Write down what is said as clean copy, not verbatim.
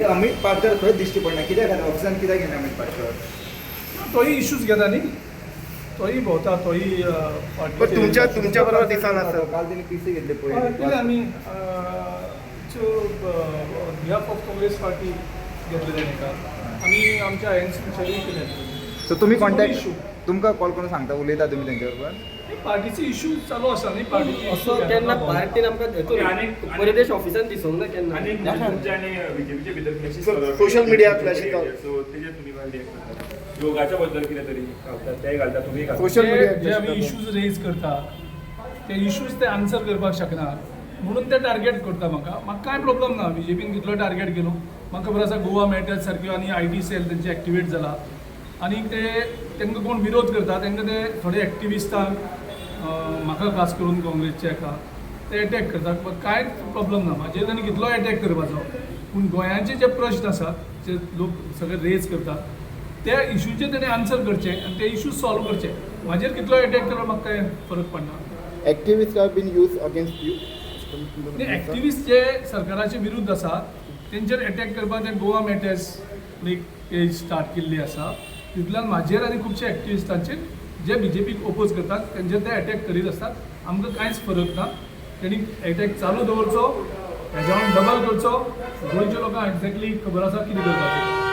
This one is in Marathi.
अमित पाटकर खंयच दिश्टी पडना कित्याक खातीर ऑफिसान कित्याक घेना अमित पाटकर तोही इश्यूज घेता न्ही तोही भोंवता तोही पण तुमच्या बरोबर दिसना काल तेणी पीसी घेतले पळय कितें आमी बिहाफ ऑफ काँग्रेस पार्टी घेतलेले न्ही काल आमी आमच्या आयएनसी केले सो तुम्ही इशू कॉन्टॅक्ट तुमकां कॉल करून सांगता उलयता तुमी तेंच्या बरोबर पार्टीचे इशू चालू आसा न्ही पार्टीचे असो केन्ना पार्टीन आमकां हेतून प्रदेश ऑफिसान दिसूंक ना केन्ना आणि तुमच्या आणि बीजेपीच्या भितर clashes So, करतात. social media clashes So, तेजेर तुम्ही काय react करतात? योगाच्या बद्दल कितें तरी घालतात ते घालता तुम्ही घालता Social media जे आमी इश्यूज रेज करता ते इश्यूज ते आन्सर करपाक शकना म्हणून ते टार्गेट करता म्हाका कांय प्रॉब्लम ना बीजेपीन कितलो टार्गेट केलो म्हाका खबर आसा गोवा मेळटा सारक्यो आनी आयटी सेल तेंचे एक्टिवेट जाला आनी ते तांकां कोण विरोध करता तांकां ते थोडे एक्टिविस्टांक म्हाका खास करून काँग्रेसचे हाका ते अटॅक करतात पण कांयच प्रॉब्लम ना म्हाजेर तांणी कितलो अटॅक करपाचो पूण गोंयांचे जे प्रश्न आसात जे लोक सगळे रेज करतात त्या इश्यूचे ताणें आन्सर करचे आनी ते इश्यूज सॉल्व करचे म्हाजेर कितलो अटॅक केलो म्हाका कांय फरक पडना activist have been use against you activist जे सरकाराचे विरुद्ध आसात तेंचेर अटॅक करपाक ते गोवा मॅटर्स एक पेज स्टार्ट केल्ली आसा तितूंतल्यान म्हाजेर आनी खुबशे एक्टिविस्टांचेर जे बीजेपीक ओपोज करतात तेंचेर ते अटॅक करीत आसतात आमकां कांयच फरक ना तेणी अटॅक चालू दवरचो हेज्या डबल करचो गोंयच्या लोकांक एक्झॅक्टली खबर आसा कितें करपाचें